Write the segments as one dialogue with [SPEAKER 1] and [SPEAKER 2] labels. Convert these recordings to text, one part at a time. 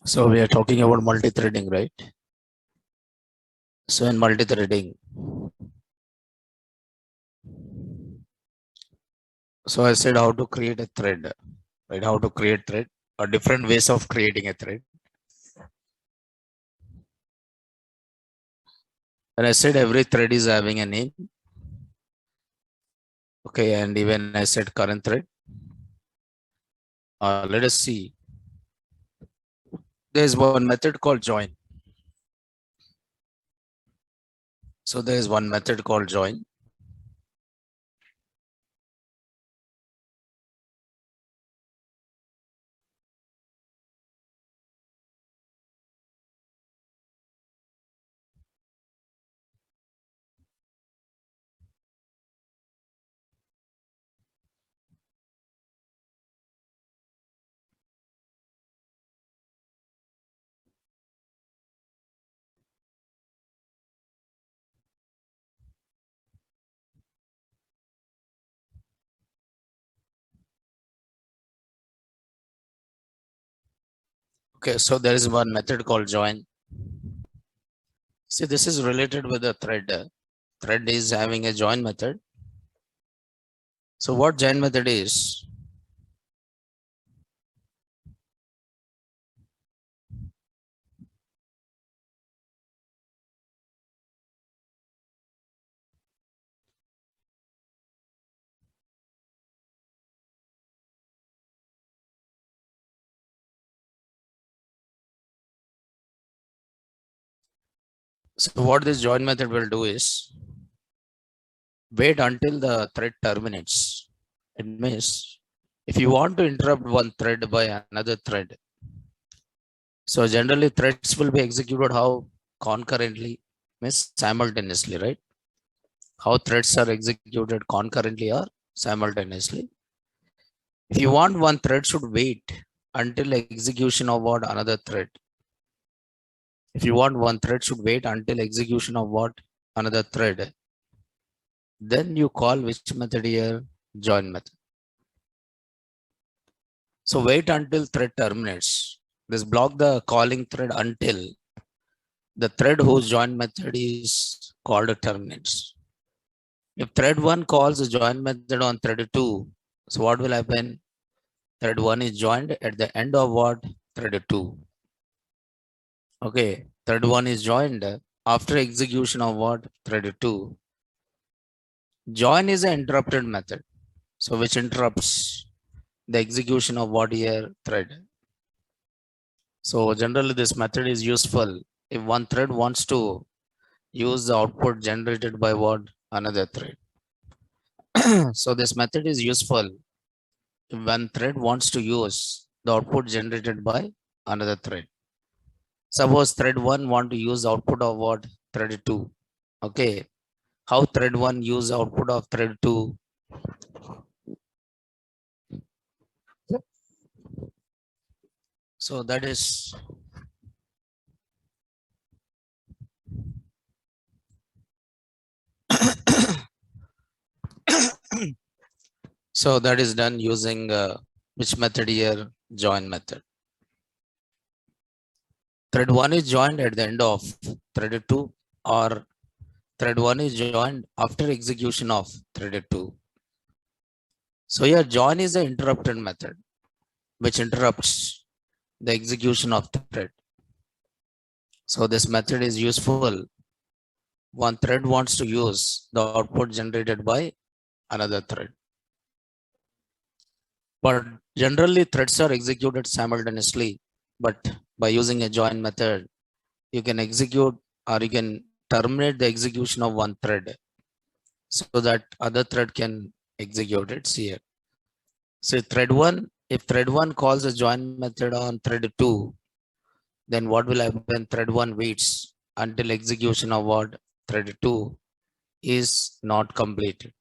[SPEAKER 1] So we are talking about multi-threading, right? So in multi-threading, so I said how to create a thread, right? How to create thread or different ways of creating a thread. And I said every thread is having a name. Okay, and even I said current thread. Let us see. There's one method called join. So there is one method called join. Okay, so there is one method called join. See, this is related with the thread. Thread is having a join method. So what join method is? So what this join method will do is wait until the thread terminates. It means if you want to interrupt one thread by another thread, so generally threads will be executed how concurrently, means simultaneously, right? How threads are executed concurrently or simultaneously. If you want one thread should wait until execution of what another thread. If you want one thread should wait until execution of what another thread, then you call which method here? Join method. So wait until thread terminates. This block the calling thread until the thread whose join method is called terminates. If thread 1 calls the join method on thread 2, so what will happen? Thread 1 is joined at the end of what? Thread 2. Okay, thread 1 is joined after execution of what? Thread 2. Join is an interrupted method. So which interrupts the execution of what here? Thread. So generally this method is useful if one thread wants to use the output generated by what? Another thread. So this method is useful if one thread wants to use the output generated by another thread. Suppose thread 1 want to use output of what? Thread 2. Okay. How thread 1 use output of thread 2? So that is so that is done using which method here? Join method. Thread 1 is joined at the end of thread 2 or thread 1 is joined after execution of thread 2. So here join is the interrupted method which interrupts the execution of thread. So this method is useful. One thread wants to use the output generated by another thread. But generally threads are executed simultaneously. But by using a join method, you can execute or you can terminate the execution of one thread so that other thread can execute it. See here. So thread 1, if thread 1 calls a join method on thread 2, then what will happen? Thread 1 waits until execution of what? Thread 2 is not completed.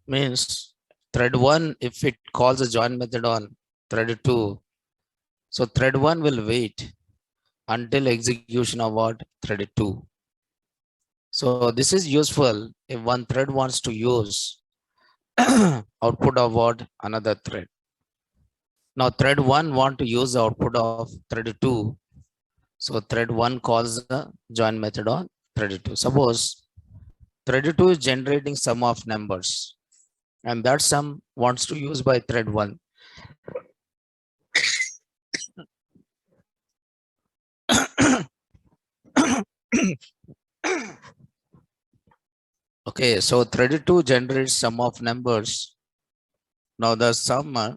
[SPEAKER 1] Means thread 1, if it calls a join method on thread 2, so thread 1 will wait until execution of what? Thread 2. So this is useful if one thread wants to use output of what? Another thread. Now thread 1 want to use the output of thread 2. So thread 1 calls the join method on thread 2. Suppose thread 2 is generating sum of numbers, and that sum wants to use by thread 1. Okay, so thread 2 generates sum of numbers. Now the sum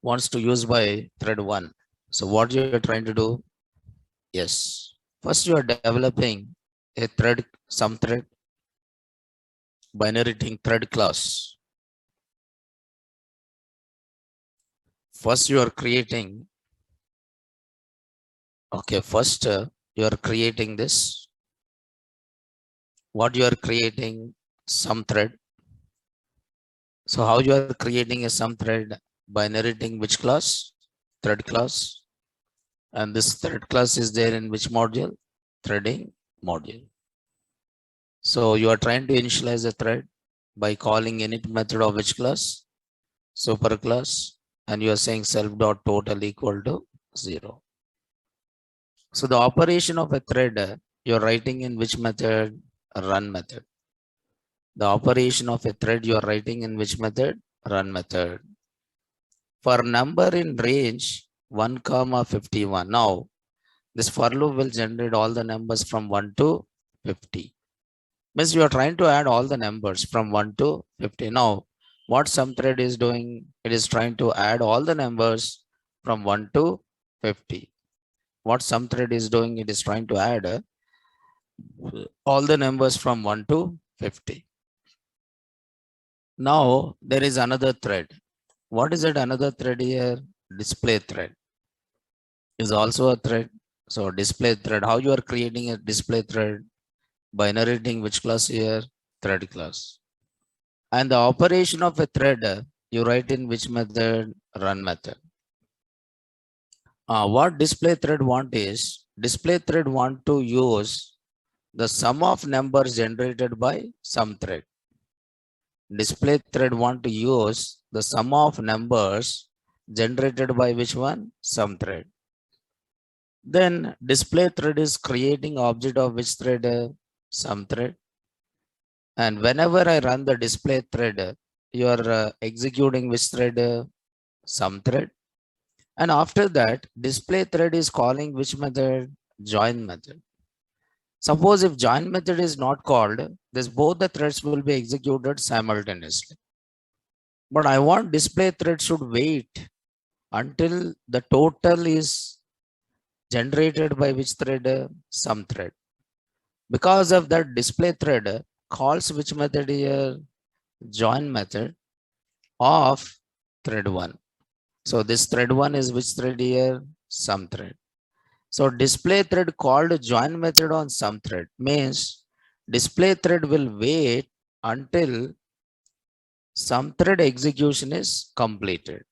[SPEAKER 1] wants to use by thread 1. So what you are trying to do? Yes. First you are developing a thread, some thread by inheriting thread class. First you are creating, okay, first you are creating this. What you are creating? Some thread. So how you are creating a some thread? By inheriting which class? Thread class. And this thread class is there in which module? Threading module. So you are trying to initialize a thread by calling init method of which class? Super class. And you are saying self.total equal to 0. So the operation of a thread, you are writing in which method? Run method. The operation of a thread you are writing in which method? Run method. For number in range 1, 51. Now, this for loop will generate all the numbers from 1 to 50. Means you are trying to add all the numbers from 1 to 50. Now, what some thread is doing? It is trying to add all the numbers from 1 to 50. What some thread is doing? It is trying to add all the numbers from 1 to 50. Now, there is another thread. What is it? Another thread here? Display thread is also a thread. So display thread, how you are creating a display thread? By inheriting which class here? Thread class. And the operation of a thread, you write in which method? Run method. What display thread want is, display thread want to use the sum of numbers generated by some thread. Display thread want to use the sum of numbers generated by which one? Some thread. Then display thread is creating object of which thread? Some thread. And whenever I run the display thread, you are executing which thread? Some thread. And after that, display thread is calling which method? Join method. Suppose if join method is not called, this both the threads will be executed simultaneously. But I want display thread should wait until the total is generated by which thread? Some thread. Because of that, display thread calls which method here? Join method of thread 1. So this thread 1 is which thread here? Some thread. So display thread called join method on some thread means display thread will wait until some thread execution is completed.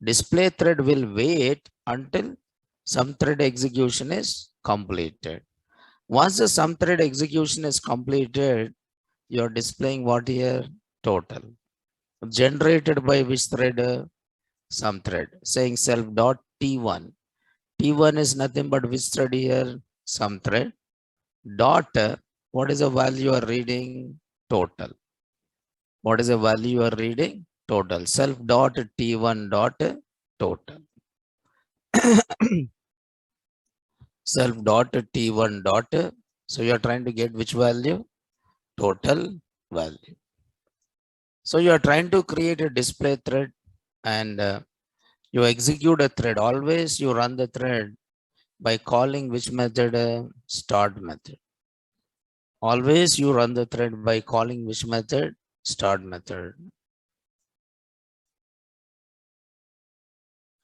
[SPEAKER 1] Display thread will wait until some thread execution is completed. Once the some thread execution is completed, you are displaying what here? Total. Generated by which thread? Some thread. Saying self dot T1. T1 is nothing but which thread here? Some thread. Dot, what is the value you are reading? Total. What is the value you are reading? Total. Self dot T1 dot total. Self dot T1 dot. So you are trying to get which value? Total value. So you are trying to create a display thread and you execute a thread. Always you run the thread by calling which method? Start method. Always you run the thread by calling which method? Start method.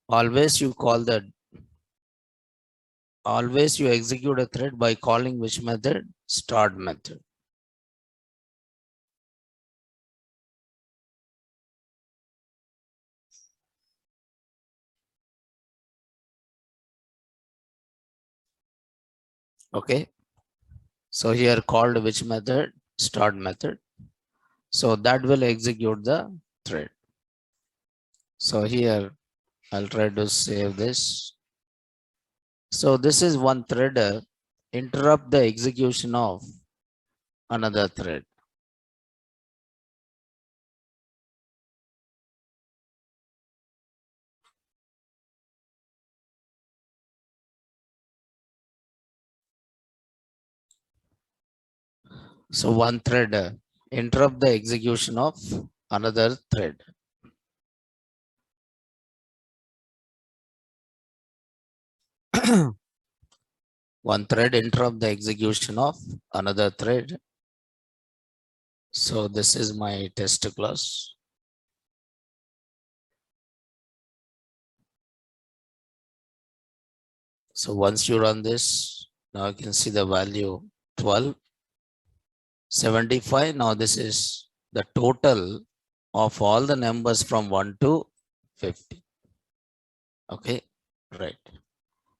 [SPEAKER 1] Always you call that. Always you execute a thread by calling which method? Start method. Okay. So here called which method? Start method. So that will execute the thread. So here I'll try to save this. So this is one threader interrupt the execution of another thread. So one thread interrupt the execution of another thread. One thread interrupt the execution of another thread. So this is my test class. So once you run this, now you can see the value 12, 75. Now this is the total of all the numbers from 1 to 50. Okay, right.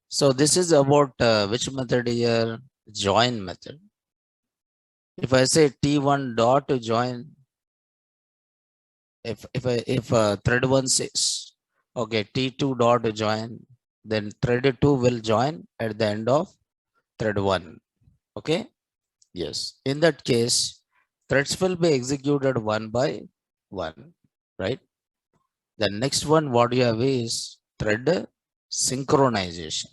[SPEAKER 1] So this is about which method here? Join method. If I say T1 dot to join, if thread 1 says, okay, T2 dot to join, then thread 2 will join at the end of thread 1. Okay. Yes. In that case, threads will be executed one by one, right? The next one, what you have is thread synchronization.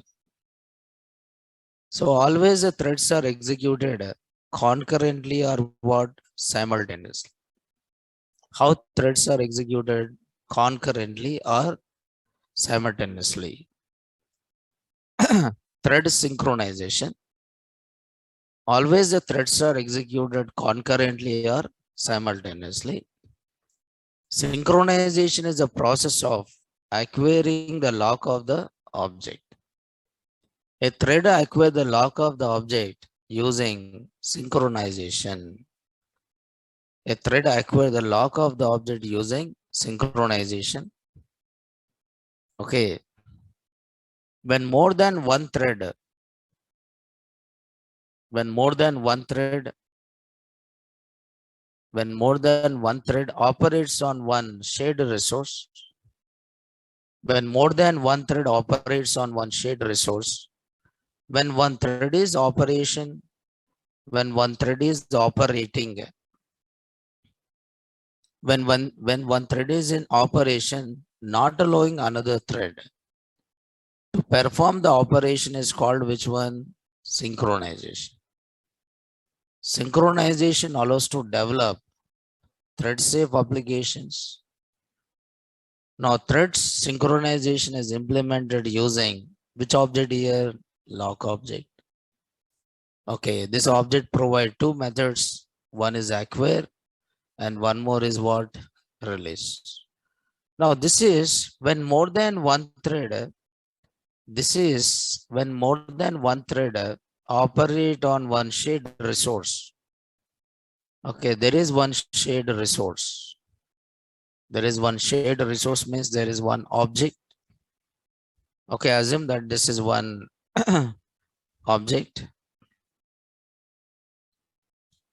[SPEAKER 1] So always the threads are executed concurrently or what? Simultaneously. How threads are executed concurrently or simultaneously? Thread synchronization. Always the threads are executed concurrently or simultaneously. Synchronization is a process of acquiring the lock of the object. A thread acquires the lock of the object using synchronization. A thread acquires the lock of the object using synchronization. Okay. When more than one thread, when more than one thread, when more than one thread operates on one shared resource, when more than one thread operates on one shared resource, when one thread is operation, when one thread is operating, when one thread is in operation, not allowing another thread to perform the operation is called which one? Synchronization. Synchronization allows to develop thread safe applications. Now threads synchronization is implemented using which object here? Lock object. Okay, this object provide two methods. One is acquire and one more is what? Release. Now this is when more than one thread, this is when more than one thread operate on one shared resource. Okay, there is one shared resource. There is one shared resource means there is one object. Okay, assume that this is one object.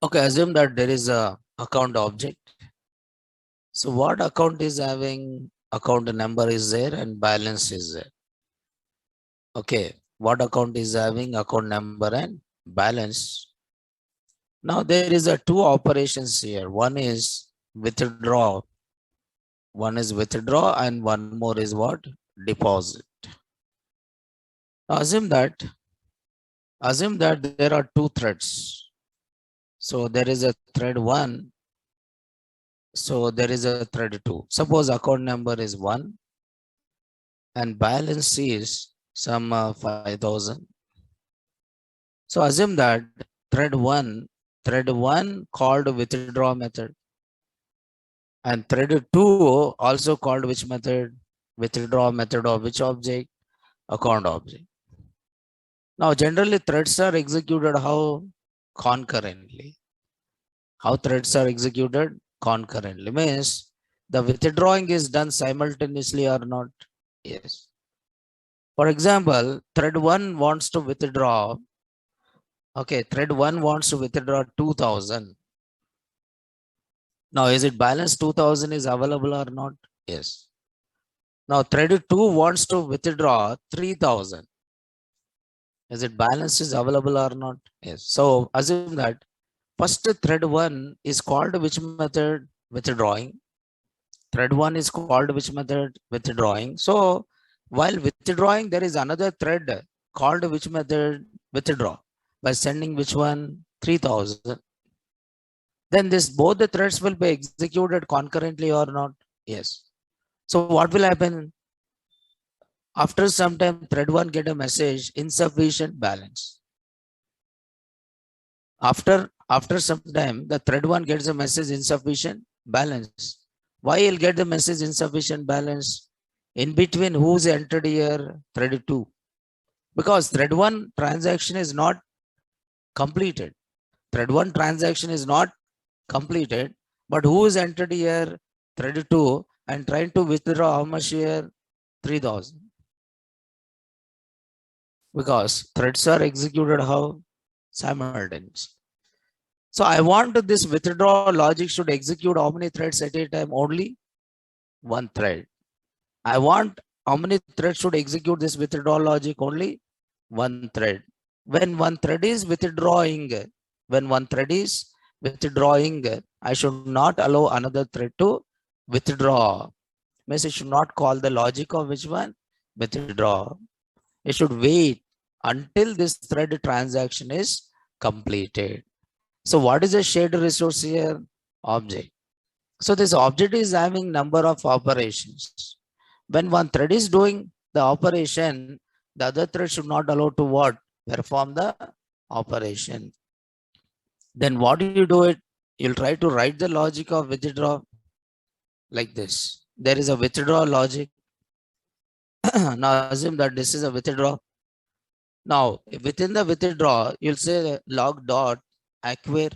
[SPEAKER 1] Okay, assume that there is a account object. So what account is having? Account number is there and balance is there. Okay, what account is having? Account number and balance. Now there is a two operations here. One is withdraw. One is withdraw and one more is what? Deposit. Now assume that there are two threads. So there is a thread 1. So there is a thread 2. Suppose account number is 1 and balance is some 5,000. So assume that thread 1 called withdraw method and thread 2 also called which method? Withdraw method of which object? Account object. Now generally threads are executed how? Concurrently. How threads are executed? Concurrently. Means the withdrawing is done simultaneously or not? Yes. For example, thread 1 wants to withdraw Okay, thread 1 wants to withdraw 2000. Now, is it balance 2000 is available or not? Yes. Now, thread 2 wants to withdraw 3000. Is it balance is available or not? Yes. So, assume that first thread 1 is called which method? Withdrawing. Thread 1 is called which method? Withdrawing. So, while withdrawing, there is another thread called which method? Withdraw. By sending which one? 3000. Then this both the threads will be executed concurrently or not? Yes. So what will happen? After some time, thread 1 get a message, insufficient balance. After some time, the thread 1 gets a message, insufficient balance. Why he'll get the message, insufficient balance? In between, who's entered here? Thread 2. Because thread 1 transaction is not completed. Thread 1 transaction is not completed. But who is entered here? Thread 2 and trying to withdraw how much here? 3000. Because threads are executed how? Simultaneously. So I want this withdraw logic should execute how many threads at a time? Only one thread. I want how many threads should execute this withdraw logic? Only one thread. When one thread is withdrawing, I should not allow another thread to withdraw. Means it should not call the logic of which one? Withdraw. It should wait until this thread transaction is completed. So what is a shared resource here? Object. So this object is having number of operations. When one thread is doing the operation, the other thread should not allow to what? Perform the operation. Then what do you do it? You'll try to write the logic of withdraw like this. There is a withdraw logic. Now assume that this is a withdraw. Now within the withdraw, you'll say log dot acquire.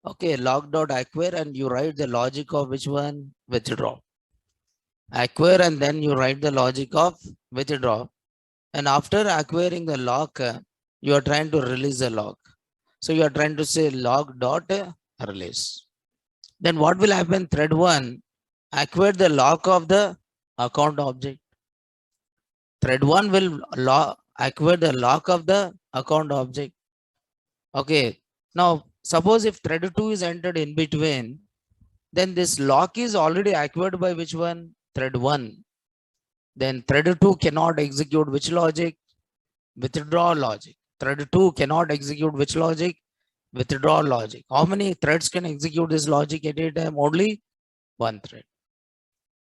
[SPEAKER 1] Okay, log dot acquire, and you write the logic of which one? Withdraw. Acquire, and then you write the logic of withdraw. And after acquiring the lock, you are trying to release the lock. So you are trying to say log dot release. Then what will happen? Thread 1 acquire the lock of the account object. Thread 1 will acquire the lock of the account object. Okay. Now, suppose if thread 2 is entered in between, then this lock is already acquired by which one? Thread 1. Then thread 2 cannot execute which logic? Withdraw logic. Thread 2 cannot execute which logic? Withdraw logic. How many threads can execute this logic at a time? Only one thread.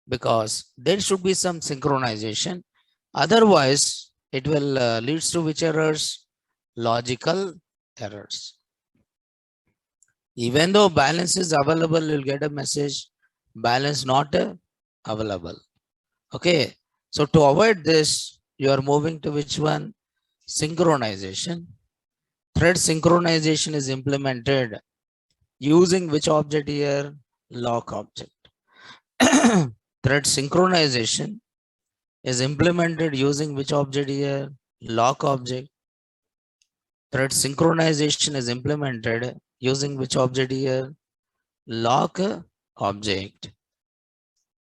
[SPEAKER 1] Because there should be some synchronization. Otherwise, it will leads to which errors? Logical errors. Even though balance is available, you'll get a message, balance not available. Okay. So to avoid this, you are moving to which one? Synchronization. Thread synchronization is implemented using which object here? Lock object. Thread synchronization is implemented using which object here? Lock object. Thread synchronization is implemented using which object here? Lock object.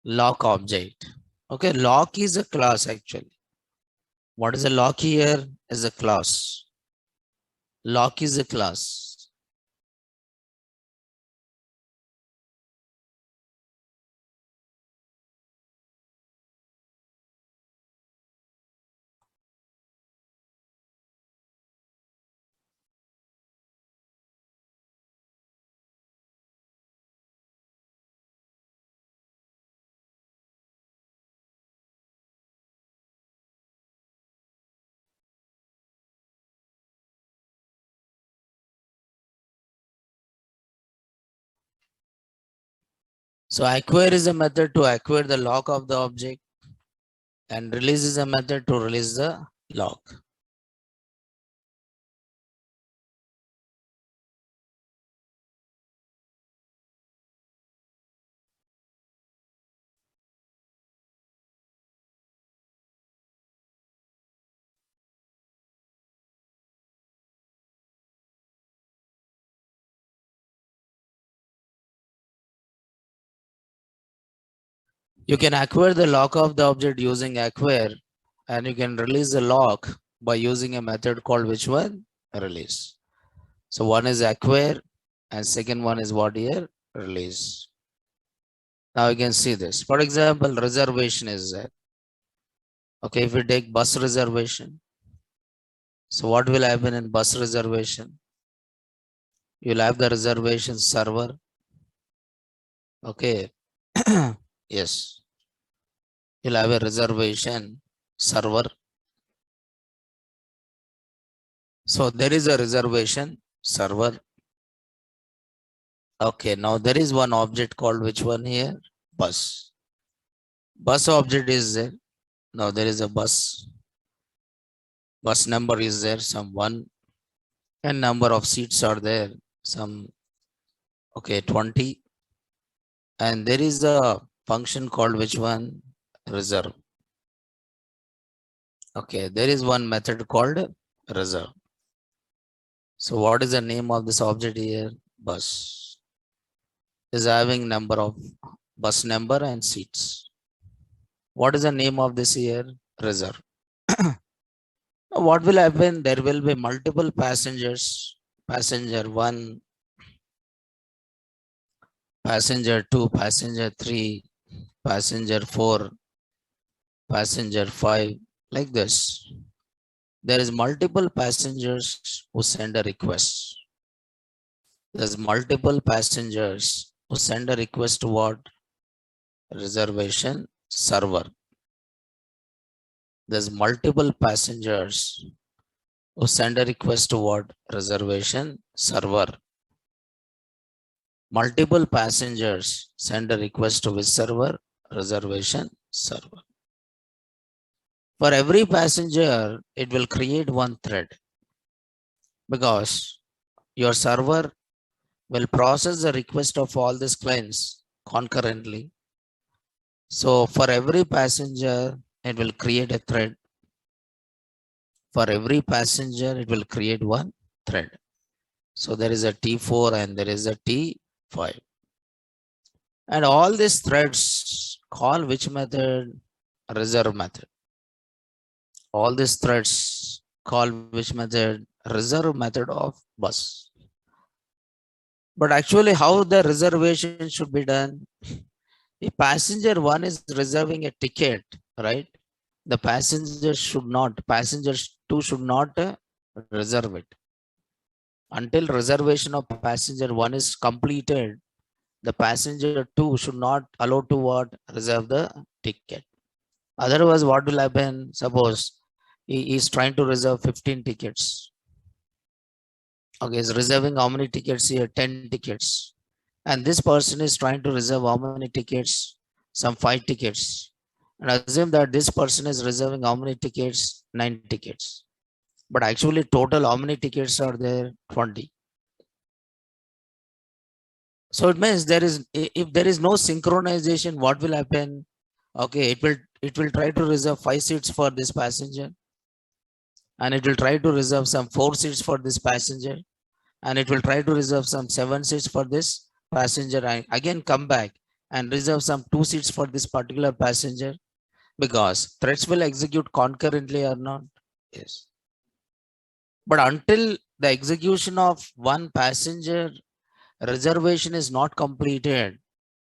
[SPEAKER 1] Lock object. Okay, lock is a class actually. What is a lock here? Is a class. Lock is a class. So acquire is a method to acquire the lock of the object, and release is a method to release the lock. You can acquire the lock of the object using acquire, and you can release the lock by using a method called which one? Release. So one is acquire and second one is what here? Release. Now you can see this. For example, reservation is there. Okay, if we take bus reservation, so what will happen in bus reservation? You'll have the reservation server. Okay. Yes. You'll have a reservation server. So there is a reservation server. Okay, now there is one object called which one here? Bus. Bus object is there. Now there is a bus. Bus number is there, some 1, and number of seats are there, some, okay, 20. And there is a function called which one? Reserve. Okay, there is one method called reserve. So what is the name of this object here? Bus. Is having number of bus number and seats. What is the name of this here? Reserve. What will happen? There will be multiple passengers. Passenger 1, passenger 2, passenger 3, passenger 4, passenger 5, like this. There is multiple passengers who send a request. There's multiple passengers who send a request to what? Reservation server. There's multiple passengers who send a request to what? Reservation server. Multiple passengers send a request to which server? Reservation server. For every passenger, it will create one thread because your server will process the request of all these clients concurrently. So for every passenger, it will create a thread. For every passenger, it will create one thread. So there is a T4 and there is a T5. And all these threads call which method? Reserve method. All these threads call which method? Reserve method of bus. But actually how the reservation should be done? If passenger 1 is reserving a ticket, right? The passengers 2 should not reserve it. Until reservation of passenger 1 is completed, the passenger 2 should not allow to what? Reserve the ticket. Otherwise, what will happen? Suppose he is trying to reserve 15 tickets. Okay, he's reserving how many tickets here? 10 tickets. And this person is trying to reserve how many tickets? Some 5 tickets. And assume that this person is reserving how many tickets? 9 tickets. But actually total how many tickets are there? 20. So it means if there is no synchronization, what will happen? Okay, it will try to reserve 5 seats for this passenger. And it will try to reserve some 4 seats for this passenger. And it will try to reserve some 7 seats for this passenger. And again come back and reserve some 2 seats for this particular passenger. Because threads will execute concurrently or not? Yes. But until the execution of one passenger reservation is not completed,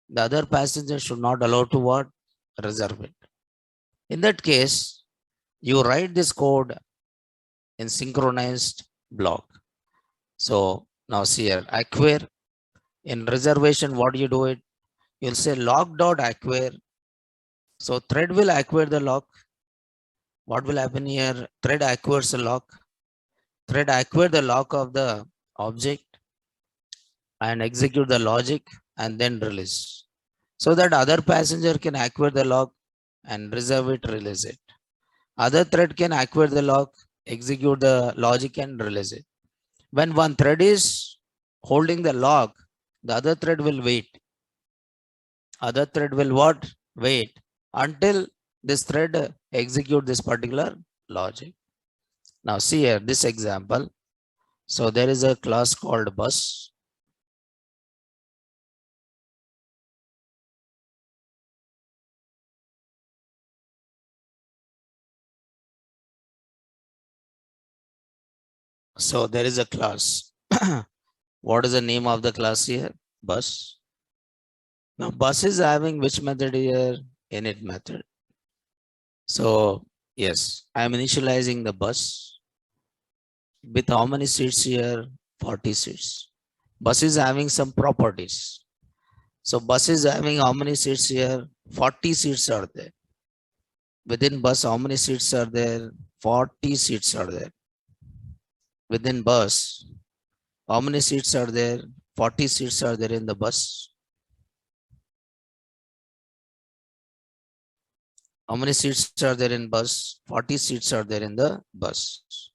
[SPEAKER 1] the other passenger should not allow to what? Reserve it. In that case, you write this code in synchronized block. So now see here, acquire. In reservation, what do you do it? You'll say lock.acquire. So thread will acquire the lock. What will happen here? Thread acquires the lock. Thread acquire the lock of the object and execute the logic and then release. So that other passenger can acquire the lock and reserve it, release it. Other thread can acquire the lock, execute the logic and release it. When one thread is holding the lock, the other thread will wait. Other thread will what? Wait until this thread execute this particular logic. Now see here this example. So there is a class called bus. So there is a class. What is the name of the class here? Bus. Now bus is having which method here? Init method. So yes, I am initializing the bus with how many seats here? 40 seats. Bus is having some properties. So bus is having how many seats here? 40 seats are there. Within bus, how many seats are there? 40 seats are there. Within bus, how many seats are there? 40 seats are there in the bus. How many seats are there in bus? 40 seats are there in the bus.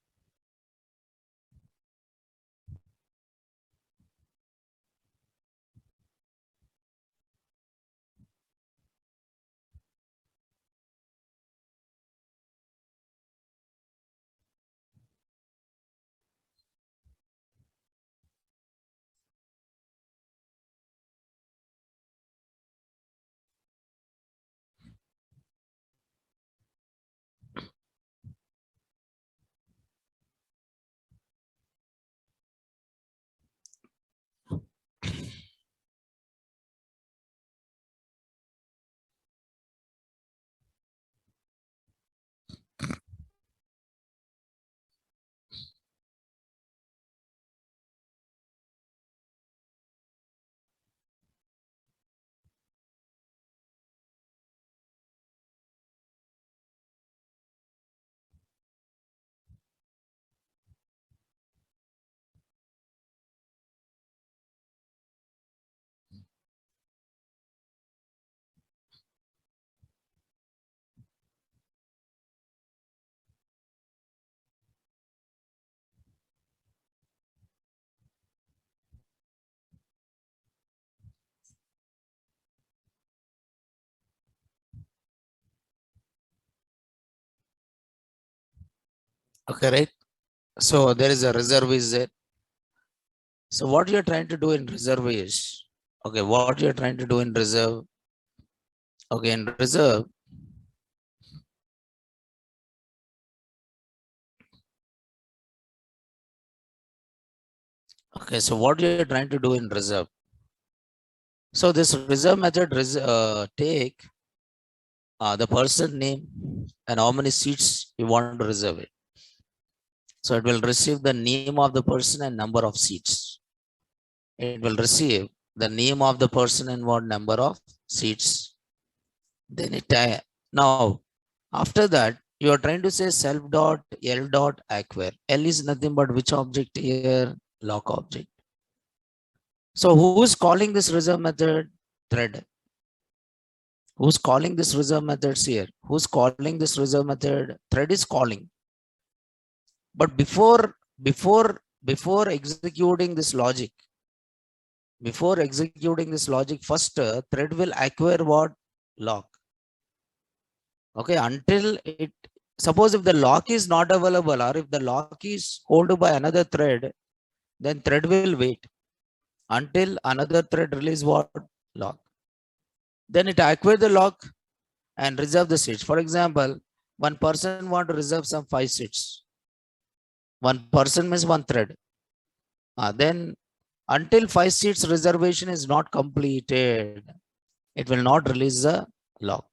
[SPEAKER 1] Okay, right? So there is a reserve is there. So what you're trying to do in reserve is, okay, what you're trying to do in reserve, okay, in reserve, okay, so what you're trying to do in reserve. So this reserve method take the person name and how many seats you want to reserve it. So it will receive the name of the person and number of seats. It will receive the name of the person and what number of seats. Then it now after that you are trying to say self dot L dot acquire. L is nothing but which object here? Lock object. So who is calling this reserve method? Thread. Who's calling this reserve methods here? Who's calling this reserve method? Thread is calling. But before executing this logic, first thread will acquire what? Lock. Okay, until it, suppose if the lock is not available or if the lock is held by another thread, then thread will wait until another thread release what? Lock. Then it acquire the lock and reserve the seats. For example, one person want to reserve some 5 seats. One person means one thread. Then until 5 seats reservation is not completed, it will not release the lock.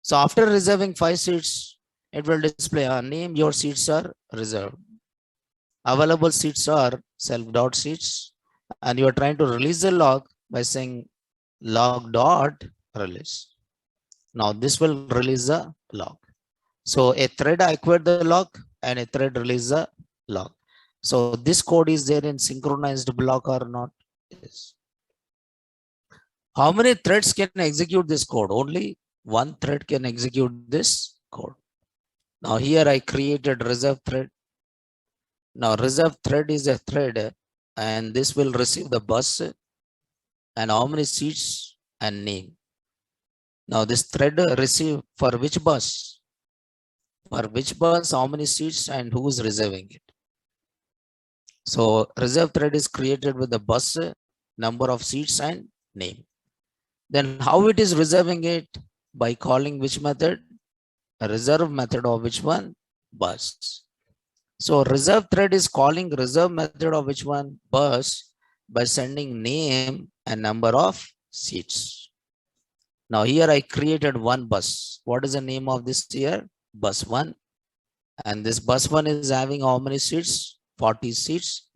[SPEAKER 1] So after reserving 5 seats, it will display name your seats are reserved. Available seats are self dot seats, and you are trying to release the lock by saying log dot release. Now this will release the lock. So a thread acquired the lock and a thread release the lock. So this code is there in synchronized block or not? Yes. How many threads can execute this code? Only one thread can execute this code. Now here I created reserve thread. Now reserve thread is a thread and this will receive the bus and how many seats and name. Now this thread receive for which bus? For which bus, how many seats and who is reserving it? So reserve thread is created with the bus, number of seats and name. Then how it is reserving it? By calling which method? A reserve method of which one? Bus. So reserve thread is calling reserve method of which one? Bus by sending name and number of seats. Now here I created one bus. What is the name of this here? Bus 1. And this bus 1 is having how many seats? 40 seats.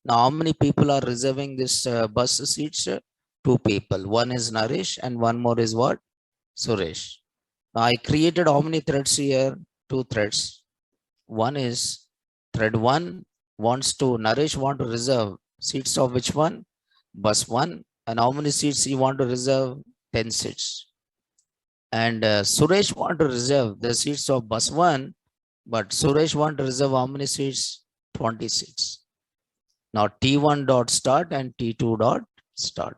[SPEAKER 1] Now how many people are reserving this bus seats? Two people. One is Naresh and one more is what? Suresh. Now I created how many threads here? Two threads. One is thread 1 wants to, Naresh want to reserve seats of which one? Bus 1. And how many seats he want to reserve? 10 seats. And Suresh want to reserve the seats of bus 1, but Suresh want to reserve how many seats? 20 seats. Now T1 dot start and T2 dot start.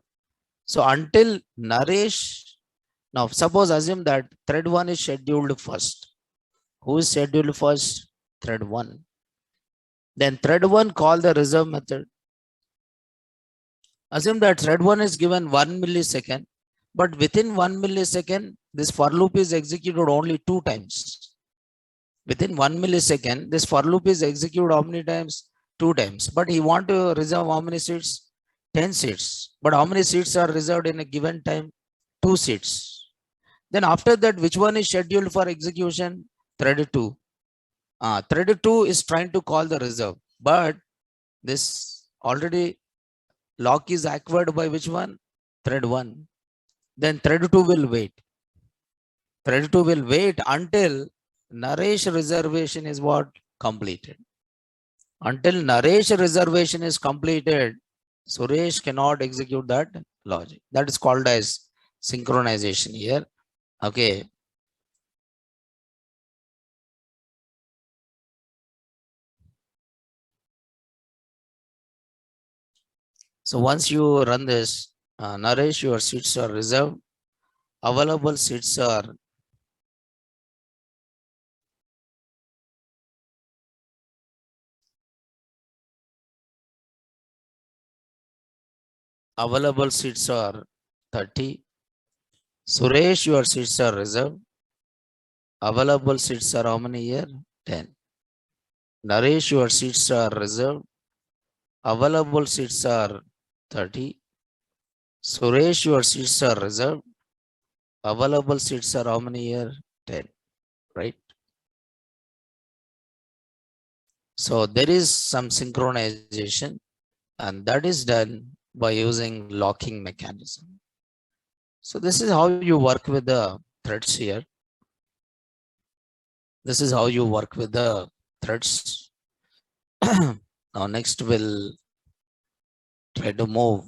[SPEAKER 1] So until Naresh, now suppose assume that thread 1 is scheduled first. Who is scheduled first? Thread 1. Then thread 1 call the reserve method. Assume that thread 1 is given 1 millisecond, but within 1 millisecond, this for loop is executed only 2 times. Within 1 millisecond, this for loop is executed how many times? 2 times. But he want to reserve how many seats? 10 seats. But how many seats are reserved in a given time? 2 seats. Then after that, which one is scheduled for execution? Thread 2. Thread 2 is trying to call the reserve. But this already lock is acquired by which one? Thread 1. Then thread 2 will wait. Thread 2 will wait until Naresh reservation is what? Completed. Until Naresh reservation is completed, Suresh cannot execute that logic. That is called as synchronization here. Okay. So once you run this, Naresh, your seats are reserved. Available seats are available seats are 30. Suresh, your seats are reserved. Available seats are how many here? 10. Naresh, your seats are reserved. Available seats are 30. Suresh, your seats are reserved. Available seats are how many here? 10, right? So there is some synchronization, and that is done by using locking mechanism. So this is how you work with the threads here. This is how you work with the threads. Now next we'll try to move.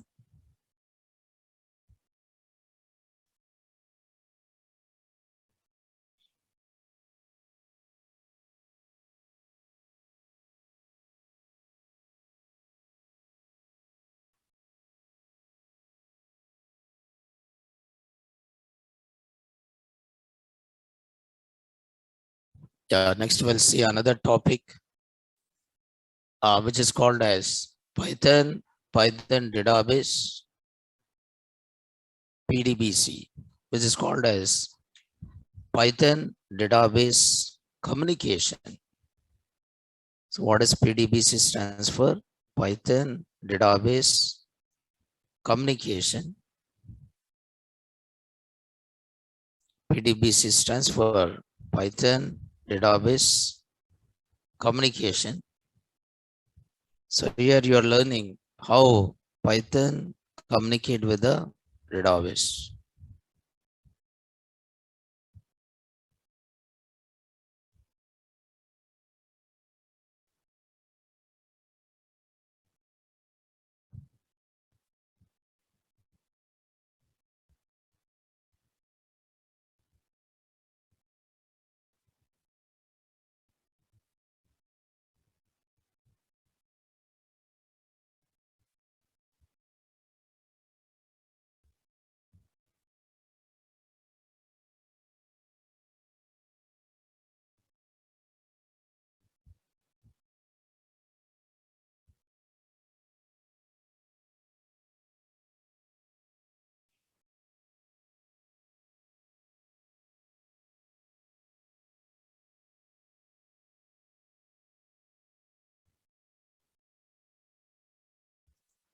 [SPEAKER 1] Next we'll see another topic, which is called as Python database PDBC, which is called as Python database communication. So what does PDBC stands for? Python database communication. PDBC stands for Python database communication. So here you are learning how Python communicate with the database.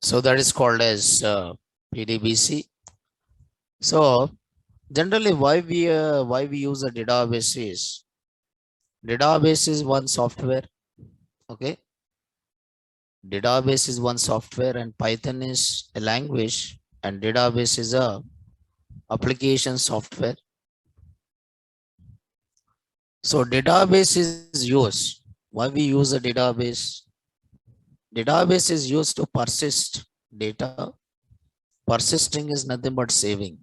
[SPEAKER 1] So that is called as PDBC. So generally, why we use a database is one software. Okay, database is one software, and Python is a language, and database is a application software. So database is used. Why we use a database? Database is used to persist data. Persisting is nothing but saving.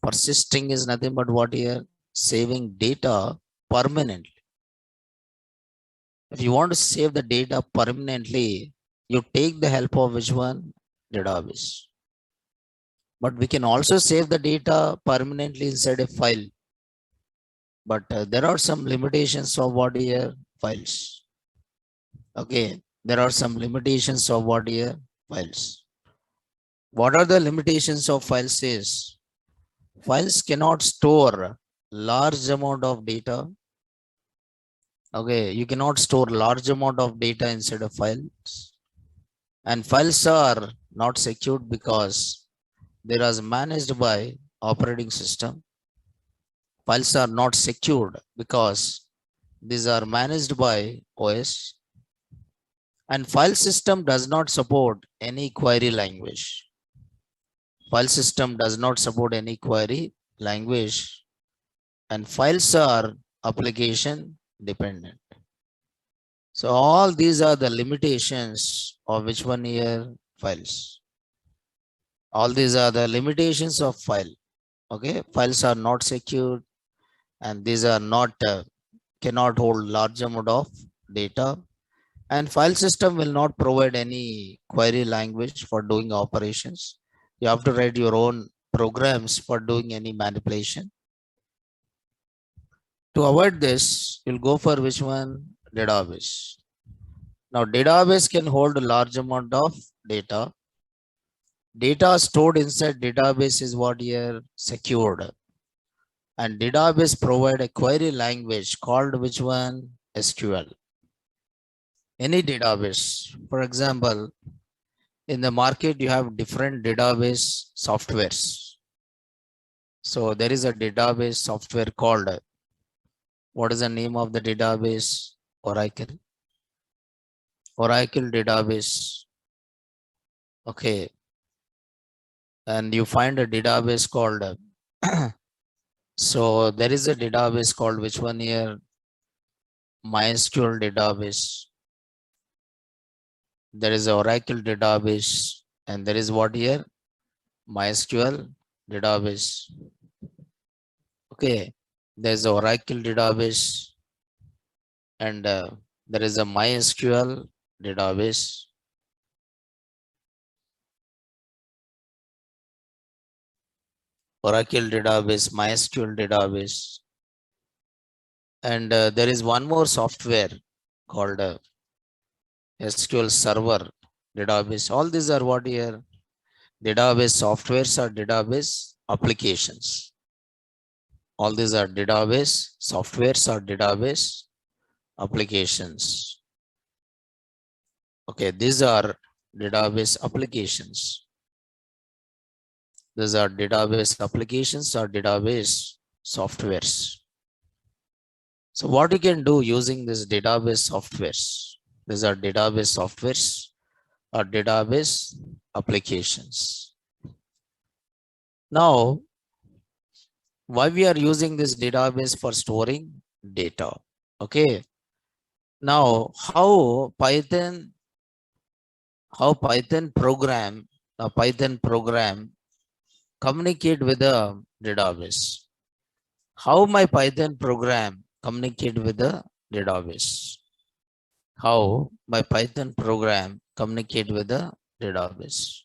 [SPEAKER 1] Persisting is nothing but what here? Saving data permanently. If you want to save the data permanently, you take the help of which one? Database. But we can also save the data permanently inside a file. But there are some limitations of what here? Files. Okay. There are some limitations of what here? Files. What are the limitations of files is? Files cannot store large amount of data. Okay, you cannot store large amount of data inside of files. And files are not secured because they are managed by operating system. Files are not secured because these are managed by OS. And file system does not support any query language. File system does not support any query language, and files are application dependent. So all these are the limitations of which one here? Files. All these are the limitations of file. Okay, files are not secured, and these are not cannot hold large amount of data, and file system will not provide any query language for doing operations. You have to write your own programs for doing any manipulation. To avoid this, you'll go for which one? Database. Now, database can hold a large amount of data. Data stored inside database is what here? Secured. And database provide a query language called which one? SQL. Any database. For example, in the market, you have different database softwares. So there is a database software called, what is the name of the database? Oracle. Oracle database. Okay. And you find a database called, so there is a database called which one here? MySQL database. There is a Oracle database, and there is what here? MySQL database. Okay. There's a Oracle database, and there is a MySQL database. Oracle database, MySQL database. And there is one more software called SQL Server database. All these are what here? Database softwares or database applications. All these are database softwares or database applications. Okay, these are database applications. These are database applications or database softwares. So what you can do using this database softwares? These are database softwares or database applications. Now, why we are using this database for storing data? Okay. Now, Python program communicate with the database? How my Python program communicate with the database? How my Python program communicate with the database?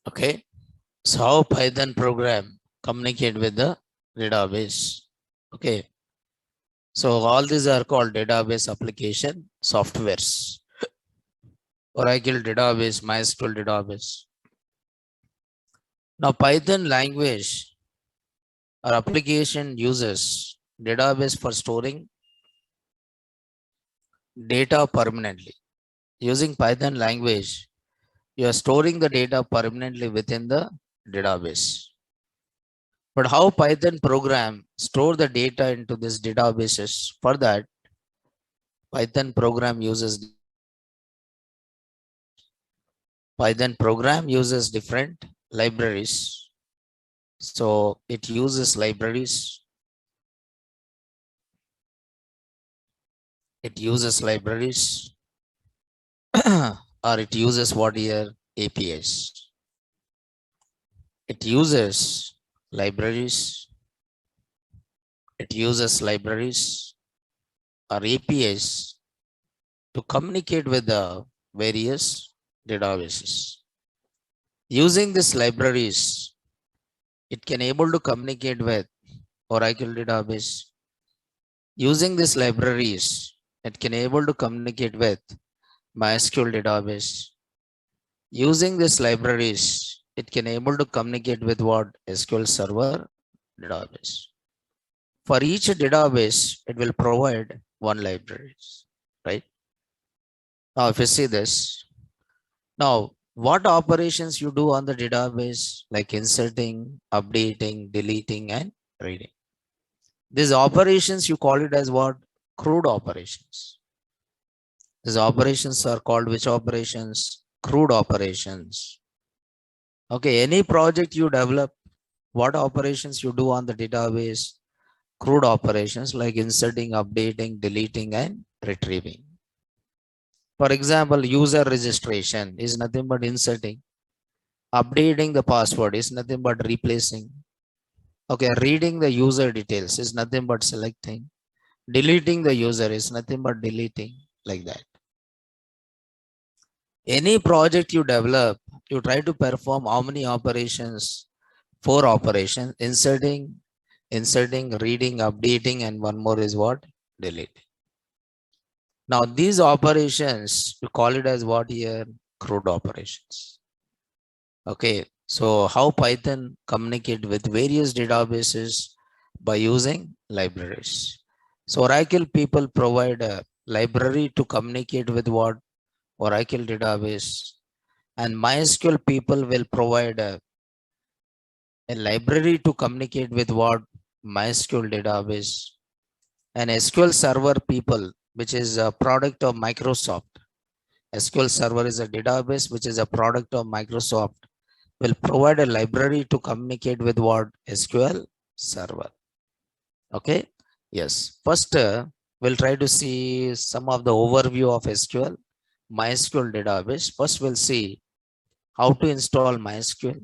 [SPEAKER 1] Okay. So how Python program communicate with the database. Okay. So all these are called database application softwares. Oracle database, MySQL database. Now Python language or application uses database for storing data permanently. Using Python language, you are storing the data permanently within the database. But how Python program store the data into these databases? For that, Python program uses different libraries. So it uses libraries. It uses libraries or it uses what here? APIs. It uses libraries. It uses libraries or APIs to communicate with the various databases. Using these libraries, it can able to communicate with Oracle database. Using these libraries, it can able to communicate with MySQL database. Using these libraries, it can able to communicate with what? SQL Server database. For each database, it will provide one library, right? Now, if you see this, now what operations you do on the database, like inserting, updating, deleting, and reading. These operations, you call it as what? Crude operations. These operations are called which operations? Crude operations. Okay, any project you develop, what operations you do on the database? Crude operations like inserting, updating, deleting, and retrieving. For example, user registration is nothing but inserting. Updating the password is nothing but replacing. Okay, reading the user details is nothing but selecting. Deleting the user is nothing but deleting, like that. Any project you develop, you try to perform how many operations? 4 operations: inserting, reading, updating, and one more is what? Deleting. Now these operations, you call it as what here? Crude operations. Okay, so how Python communicate with various databases? By using libraries. So Oracle people provide a library to communicate with what? Oracle database. And MySQL people will provide a library to communicate with what? MySQL database. And SQL Server people, which is a product of Microsoft. SQL Server is a database which is a product of Microsoft, will provide a library to communicate with what? SQL Server. Okay. Yes. First, we'll try to see some of the overview of SQL, MySQL database. First, we'll see how to install MySQL.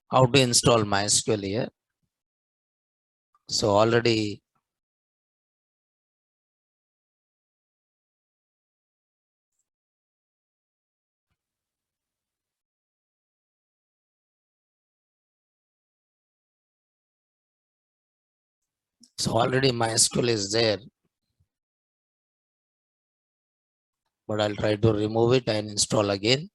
[SPEAKER 1] How to install MySQL here. So already MySQL is there, but I'll try to remove it and install again.